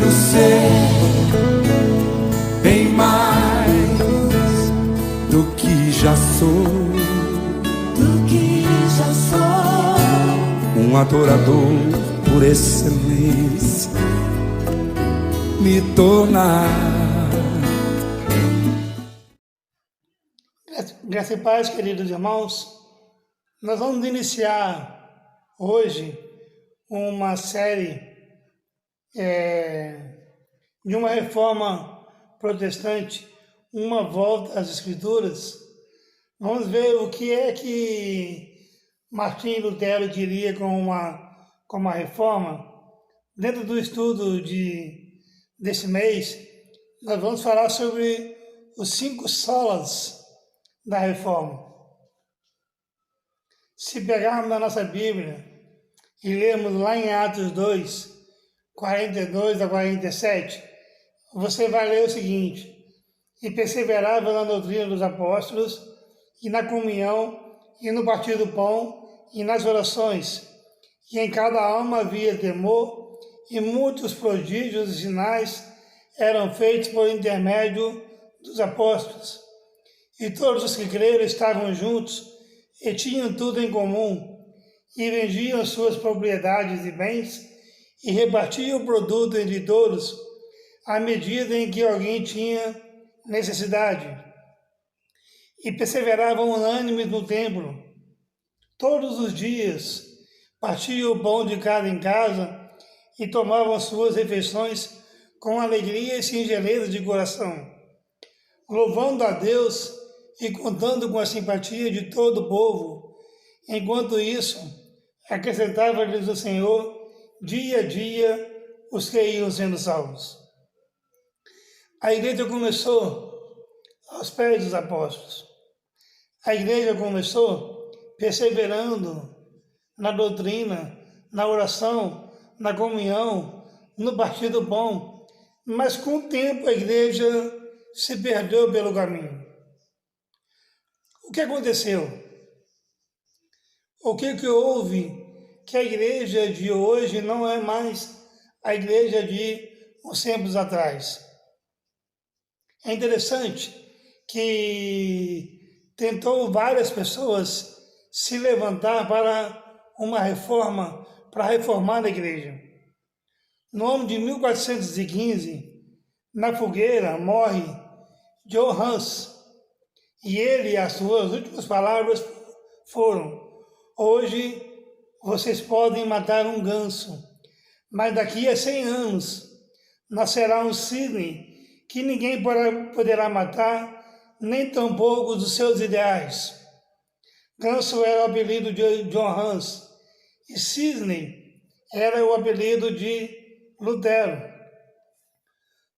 quero ser bem mais do que já sou. Um adorador por excelência me tornar. Graça e paz, queridos irmãos. Nós vamos iniciar hoje uma série de uma reforma protestante, uma volta às Escrituras. Vamos ver o que é que Martim Lutero diria com uma reforma. Dentro do estudo desse mês, nós vamos falar sobre os 5 solas da reforma. Se pegarmos na nossa Bíblia e lermos lá em Atos 2, 42 a 47, você vai ler o seguinte: e perseverava na doutrina dos apóstolos, e na comunhão, e no partir do pão, e nas orações, e em cada alma havia temor, e muitos prodígios e sinais eram feitos por intermédio dos apóstolos. E todos os que creram estavam juntos, e tinham tudo em comum, e vendiam suas propriedades e bens, e repartiam o produto entre todos, à medida em que alguém tinha necessidade. E perseveravam unânimes no templo. Todos os dias partiam o pão de casa em casa e tomavam suas refeições com alegria e singeleza de coração, louvando a Deus e contando com a simpatia de todo o povo. Enquanto isso, acrescentava-lhes o Senhor, dia a dia, os que iam sendo salvos. A igreja começou aos pés dos apóstolos. A igreja começou perseverando na doutrina, na oração, na comunhão, no partir do pão. Mas com o tempo a igreja se perdeu pelo caminho. O que aconteceu? O que houve que a igreja de hoje não é mais a igreja de uns tempos atrás? É interessante que tentou várias pessoas se levantar para uma reforma, para reformar a igreja. No ano de 1415, na fogueira, morre John Hus, e as suas últimas palavras foram: hoje vocês podem matar um ganso, mas daqui a 100 anos nascerá um cisne que ninguém poderá matar, nem tampouco dos seus ideais. Ganso era o apelido de John Hus, e cisne era o apelido de Lutero.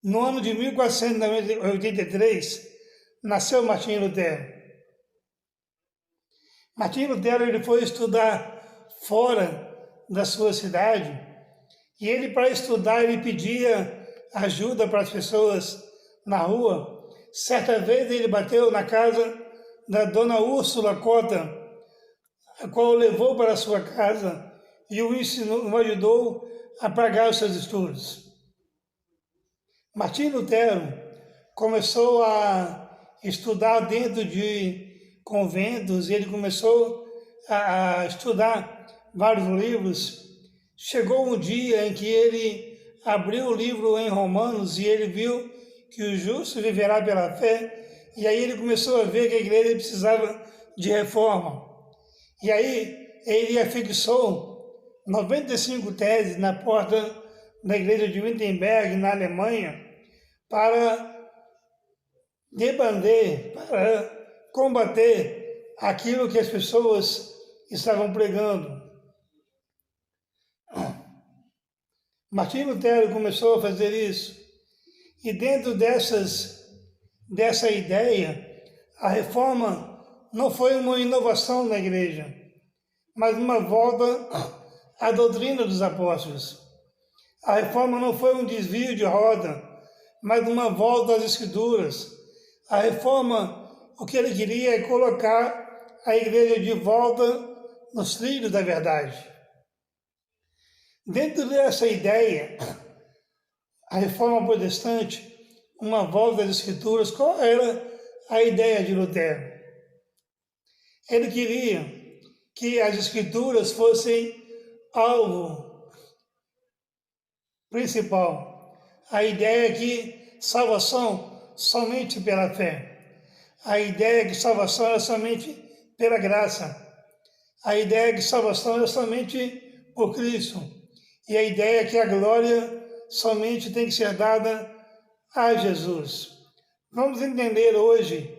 No ano de 1483, nasceu Martim Lutero. Martim Lutero ele foi estudar fora da sua cidade, e ele, para estudar, ele pedia ajuda para as pessoas na rua. Certa vez ele bateu na casa da dona Úrsula Cota, a qual o levou para a sua casa e o ensinou, o ajudou a pagar os seus estudos. Martim Lutero começou a estudar dentro de conventos, e ele começou a estudar vários livros. Chegou um dia em que ele abriu o livro em Romanos e ele viu que o justo viverá pela fé, e aí ele começou a ver que a igreja precisava de reforma. E aí ele afixou 95 teses na porta da igreja de Wittenberg, na Alemanha, para debater, para combater aquilo que as pessoas estavam pregando. Martim Lutero começou a fazer isso, e dentro dessa ideia, a reforma não foi uma inovação na igreja, mas uma volta à doutrina dos apóstolos. A reforma não foi um desvio de roda, mas uma volta às Escrituras. A reforma, o que ele queria é colocar a igreja de volta nos trilhos da verdade. Dentro dessa ideia, a Reforma Protestante, uma volta às Escrituras, qual era a ideia de Lutero? Ele queria que as Escrituras fossem alvo principal. A ideia é que salvação somente pela fé. A ideia é que salvação é somente pela graça. A ideia é que salvação é somente por Cristo. E a ideia é que a glória somente tem que ser dada a Jesus. Vamos entender hoje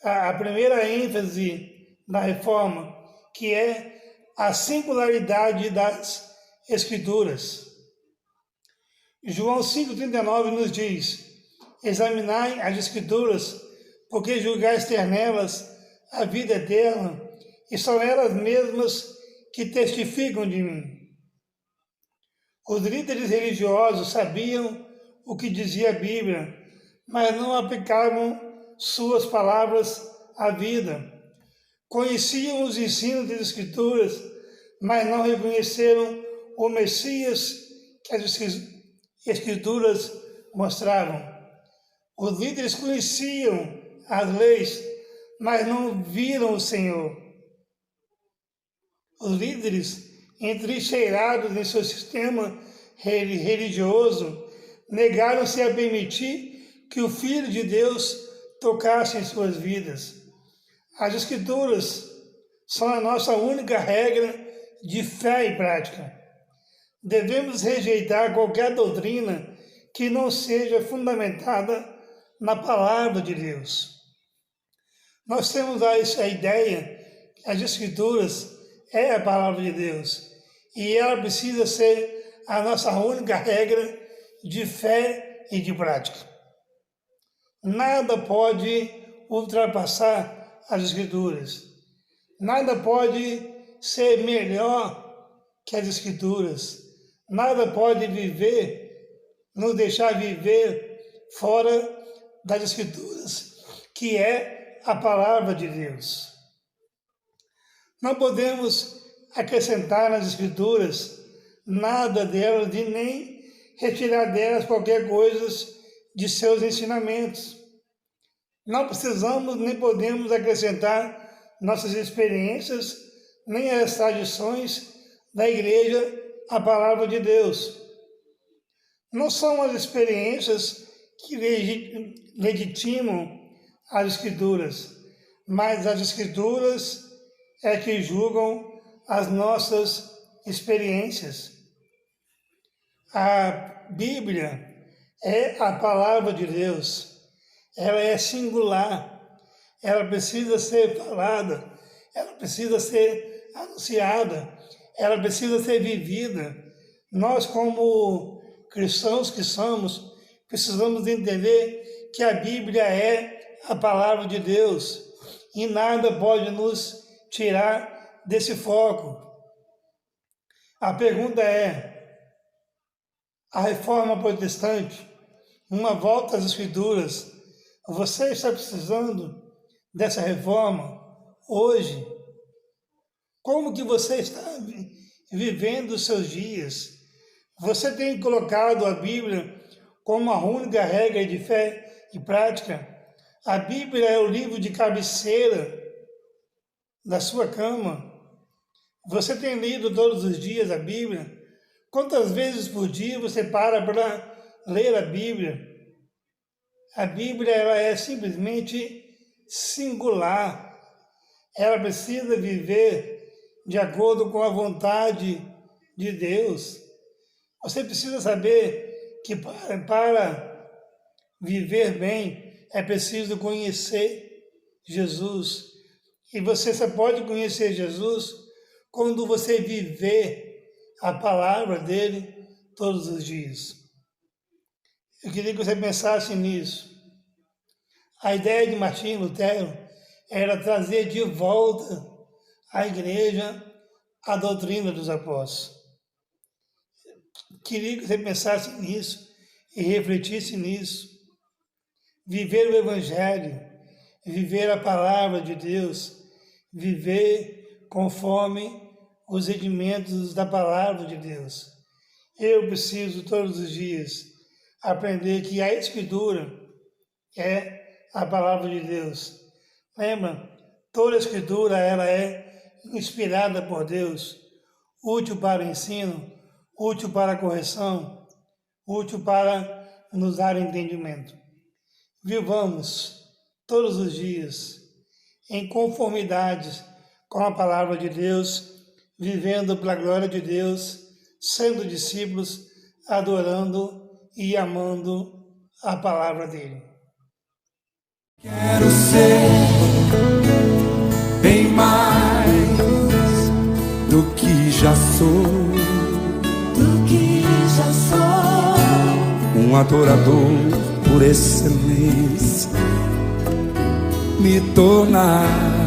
a primeira ênfase da Reforma, que é a singularidade das Escrituras. João 5,39 nos diz: examinai as Escrituras, porque julgais ter nelas a vida eterna, e são elas mesmas que testificam de mim. Os líderes religiosos sabiam o que dizia a Bíblia, mas não aplicavam suas palavras à vida. Conheciam os ensinos das Escrituras, mas não reconheceram o Messias que as Escrituras mostravam. Os líderes conheciam as leis, mas não viram o Senhor. Os líderes, entrincheirados em seu sistema religioso, negaram-se a permitir que o Filho de Deus tocasse em suas vidas. As Escrituras são a nossa única regra de fé e prática. Devemos rejeitar qualquer doutrina que não seja fundamentada na Palavra de Deus. Nós temos a ideia que as Escrituras é a Palavra de Deus e ela precisa ser a nossa única regra de fé e de prática. Nada pode ultrapassar as Escrituras. Nada pode ser melhor que as Escrituras. Nada pode nos deixar viver fora das Escrituras, que é a Palavra de Deus. Não podemos acrescentar nas Escrituras nada delas e nem retirar delas qualquer coisa de seus ensinamentos. Não precisamos nem podemos acrescentar nossas experiências, nem as tradições da igreja à Palavra de Deus. Não são as experiências que legitimam as Escrituras, mas as Escrituras é que julgam as nossas experiências. A Bíblia é a Palavra de Deus. Ela é singular. Ela precisa ser falada. Ela precisa ser anunciada. Ela precisa ser vivida. Nós, como cristãos que somos, precisamos entender que a Bíblia é a Palavra de Deus e nada pode nos tirar desse foco. A pergunta é: a Reforma Protestante, uma volta às Escrituras, você está precisando dessa reforma hoje? Como que você está vivendo os seus dias? Você tem colocado a Bíblia como a única regra de fé e prática? A Bíblia é o livro de cabeceira da sua cama. Você tem lido todos os dias a Bíblia? Quantas vezes por dia você para ler a Bíblia? A Bíblia ela é simplesmente singular. Ela precisa viver de acordo com a vontade de Deus. Você precisa saber que para viver bem é preciso conhecer Jesus. E você só pode conhecer Jesus quando você viver a palavra dele todos os dias. Eu queria que você pensasse nisso. A ideia de Martinho Lutero era trazer de volta à igreja a doutrina dos apóstolos. Queria que você pensasse nisso e refletisse nisso. Viver o Evangelho, viver a palavra de Deus, viver conforme os redimentos da palavra de Deus. Eu preciso todos os dias aprender que a Escritura é a palavra de Deus. Lembra? Toda a Escritura ela é inspirada por Deus, útil para o ensino, útil para a correção, útil para nos dar entendimento. Vivamos todos os dias em conformidade com a palavra de Deus, vivendo pela glória de Deus, sendo discípulos, adorando e amando a palavra dele. Quero ser bem mais do que já sou, um adorador por excelência, me tornar